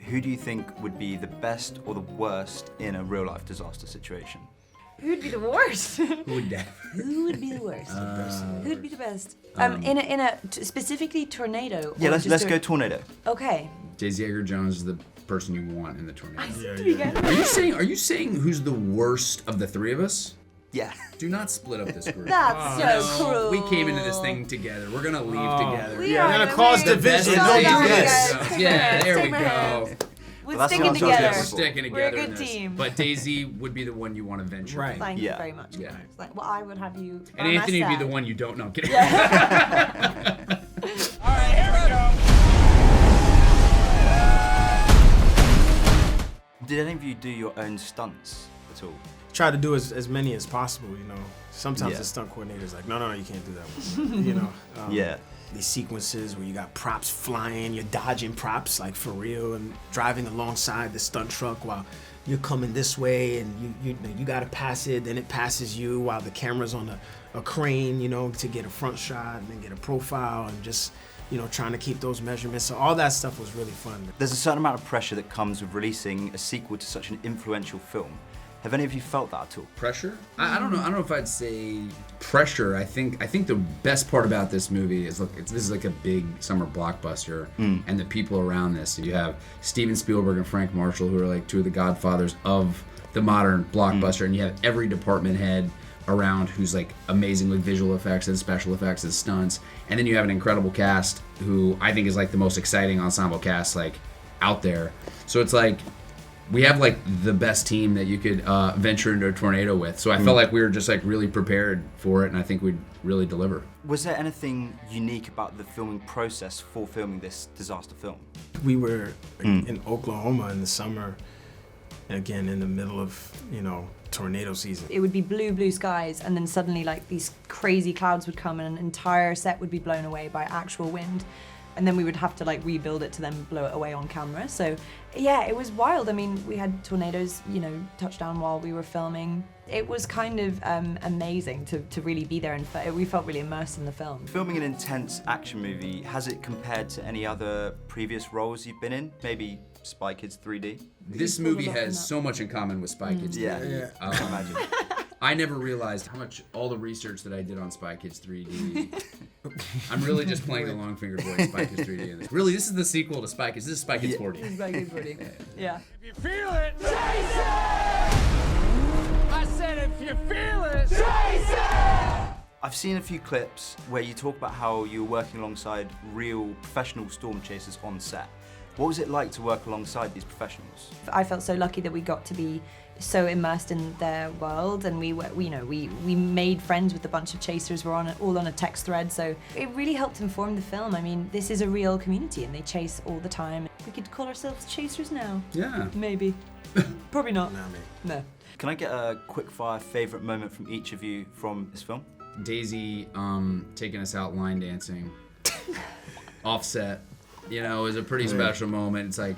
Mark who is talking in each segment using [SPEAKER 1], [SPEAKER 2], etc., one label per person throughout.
[SPEAKER 1] Who do you think would be the best or the worst in a real-life disaster situation?
[SPEAKER 2] Who would be the worst?
[SPEAKER 3] Who would that?
[SPEAKER 2] Who would be the worst? Who would be the best? In a specifically tornado.
[SPEAKER 1] Yeah, let's go tornado.
[SPEAKER 2] Okay.
[SPEAKER 3] Daisy Edgar-Jones is the person you want in the tornado.
[SPEAKER 2] Yeah.
[SPEAKER 3] Are you saying who's the worst of the three of us?
[SPEAKER 1] Yeah.
[SPEAKER 3] Do not split up this group.
[SPEAKER 2] That's so cruel.
[SPEAKER 3] We came into this thing together. We're gonna leave together.
[SPEAKER 2] We are
[SPEAKER 4] gonna cause division.
[SPEAKER 2] Don't do
[SPEAKER 4] this.
[SPEAKER 3] Yeah, there we go.
[SPEAKER 2] We're
[SPEAKER 1] Well,
[SPEAKER 2] sticking
[SPEAKER 1] that's
[SPEAKER 2] together.
[SPEAKER 3] We're sticking together.
[SPEAKER 2] We're a
[SPEAKER 3] in
[SPEAKER 2] good
[SPEAKER 3] this.
[SPEAKER 2] team.
[SPEAKER 3] But Daisy would be the one you want to venture.
[SPEAKER 4] Right.
[SPEAKER 2] Thank
[SPEAKER 1] Yeah.
[SPEAKER 2] you very much.
[SPEAKER 3] Yeah.
[SPEAKER 2] It's like, well, I would have you.
[SPEAKER 3] And Anthony would be the one you don't know. Kidding.
[SPEAKER 2] Yeah.
[SPEAKER 4] All right, here we go.
[SPEAKER 1] Did any of you do your own stunts at all?
[SPEAKER 4] Try to do as many as possible, you know. Sometimes
[SPEAKER 1] Yeah.
[SPEAKER 4] the stunt coordinator's like, no, you can't do that one. You know.
[SPEAKER 1] Yeah.
[SPEAKER 4] These sequences where you got props flying, you're dodging props like for real, and driving alongside the stunt truck while you're coming this way, and you gotta pass it, then it passes you while the camera's on a crane, you know, to get a front shot and then get a profile, and just, you know, trying to keep those measurements. So all that stuff was really fun.
[SPEAKER 1] There's a certain amount of pressure that comes with releasing a sequel to such an influential film. Have any of you felt that at all?
[SPEAKER 3] Pressure? I don't know. I don't know if I'd say pressure. I think the best part about this movie is this is like a big summer blockbuster, and the people around this. So you have Steven Spielberg and Frank Marshall, who are like two of the godfathers of the modern blockbuster, and you have every department head around who's like amazing with visual effects and special effects and stunts, and then you have an incredible cast who I think is like the most exciting ensemble cast like out there. So it's like we have like the best team that you could venture into a tornado with. So I felt like we were just like really prepared for it, and I think we'd really deliver.
[SPEAKER 1] Was there anything unique about the filming process for filming this disaster film?
[SPEAKER 4] We were in Oklahoma in the summer, again in the middle of, you know, tornado season.
[SPEAKER 2] It would be blue skies, and then suddenly like these crazy clouds would come and an entire set would be blown away by actual wind. And then we would have to like rebuild it to then blow it away on camera. So yeah, it was wild. I mean, we had tornadoes, you know, touch down while we were filming. It was kind of amazing to really be there, and we felt really immersed in the film.
[SPEAKER 1] Filming an intense action movie, has it compared to any other previous roles you've been in? Maybe Spy Kids 3D?
[SPEAKER 3] This movie has so much in common with Spy Kids 3D.
[SPEAKER 1] I can imagine.
[SPEAKER 3] I never realized how much all the research that I did on Spy Kids 3D. I'm really just playing the long-fingered boy Spy Kids 3D in this. Really, this is the sequel to Spy Kids. This is Spy Kids 40.
[SPEAKER 2] Spy Kids 40. Yeah.
[SPEAKER 4] If you feel it, Jason! I said if you feel it, Jason!
[SPEAKER 1] I've seen a few clips where you talk about how you were working alongside real professional storm chasers on set. What was it like to work alongside these professionals?
[SPEAKER 2] I felt so lucky that we got to be so immersed in their world, and we made friends with a bunch of chasers. We're all on a text thread, so it really helped inform the film. I mean, this is a real community, and they chase all the time. We could call ourselves chasers now.
[SPEAKER 3] Yeah.
[SPEAKER 2] Maybe. Probably not.
[SPEAKER 4] Nah, man.
[SPEAKER 2] No.
[SPEAKER 1] Can I get a quick-fire favourite moment from each of you from this film?
[SPEAKER 3] Daisy taking us out line dancing. Offset. You know, it was a pretty special moment. It's like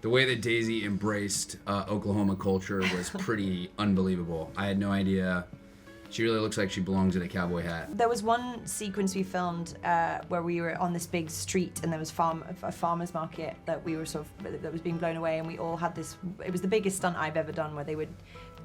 [SPEAKER 3] the way that Daisy embraced Oklahoma culture was pretty unbelievable. I had no idea. She really looks like she belongs in a cowboy hat.
[SPEAKER 2] There was one sequence we filmed where we were on this big street, and there was a farmer's market that we were that was being blown away, and we all had this. It was the biggest stunt I've ever done, where they were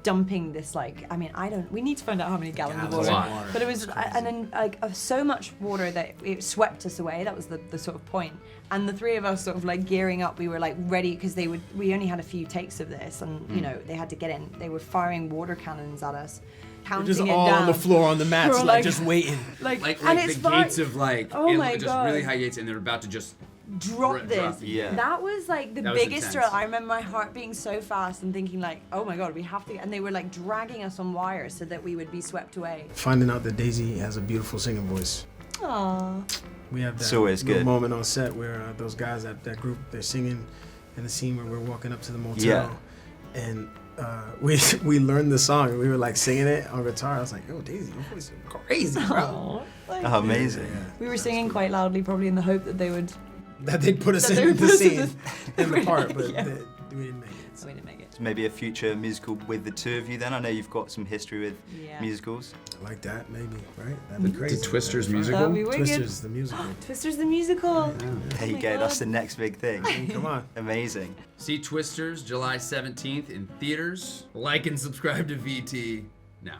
[SPEAKER 2] dumping this we need to find out how many gallons of water. But it was, and then so much water that it swept us away. That was the sort of point. And the three of us sort of like gearing up, we were like ready, because we only had a few takes of this, and you know, they had to get in. They were firing water cannons at us. Counting
[SPEAKER 4] Just
[SPEAKER 2] it
[SPEAKER 4] all
[SPEAKER 2] down.
[SPEAKER 4] on the floor on the mats,
[SPEAKER 2] We're
[SPEAKER 4] like just waiting.
[SPEAKER 2] Like
[SPEAKER 3] And
[SPEAKER 2] it's
[SPEAKER 3] the
[SPEAKER 2] fine.
[SPEAKER 3] gates of
[SPEAKER 2] Oh my
[SPEAKER 3] just
[SPEAKER 2] God.
[SPEAKER 3] really high gates, and they're about to just
[SPEAKER 2] Drop this.
[SPEAKER 1] Yeah.
[SPEAKER 2] That was like the
[SPEAKER 3] That was
[SPEAKER 2] biggest
[SPEAKER 3] intense.
[SPEAKER 2] thrill. I remember my heart being so fast and thinking like, oh my God, we have to. And they were like dragging us on wires so that we would be swept away.
[SPEAKER 4] Finding out that Daisy has a beautiful singing voice.
[SPEAKER 2] Aww.
[SPEAKER 4] We have
[SPEAKER 1] It's
[SPEAKER 4] that
[SPEAKER 1] always
[SPEAKER 4] little
[SPEAKER 1] good.
[SPEAKER 4] moment on set where those guys, that group, they're singing in the scene where we're walking up to the motel.
[SPEAKER 1] Yeah.
[SPEAKER 4] And we learned the song, and we were like singing it on guitar. I was like, oh, Daisy, your voice is crazy, bro.
[SPEAKER 2] Thank
[SPEAKER 1] Oh,
[SPEAKER 2] you.
[SPEAKER 1] amazing.
[SPEAKER 4] Yeah.
[SPEAKER 2] We were singing quite loudly, probably in the hope that they would.
[SPEAKER 4] That they'd put us
[SPEAKER 2] That they
[SPEAKER 4] in
[SPEAKER 2] would
[SPEAKER 4] the
[SPEAKER 2] put us in
[SPEAKER 4] scene, in the part, but
[SPEAKER 2] Yeah.
[SPEAKER 4] We didn't make it.
[SPEAKER 2] So we didn't make it.
[SPEAKER 1] So maybe a future musical with the two of you then? I know you've got some history with musicals.
[SPEAKER 4] Like that, maybe, right? That'd be crazy.
[SPEAKER 3] The Twisters
[SPEAKER 4] That'd be fun.
[SPEAKER 3] musical?
[SPEAKER 2] That'd be wicked.
[SPEAKER 4] Twisters, the musical.
[SPEAKER 2] Twisters the musical.
[SPEAKER 1] There you
[SPEAKER 2] my
[SPEAKER 1] go, that's
[SPEAKER 2] God.
[SPEAKER 1] the next big thing.
[SPEAKER 4] Come on.
[SPEAKER 1] Amazing.
[SPEAKER 3] See Twisters July 17th in theaters. Like and subscribe to VT now.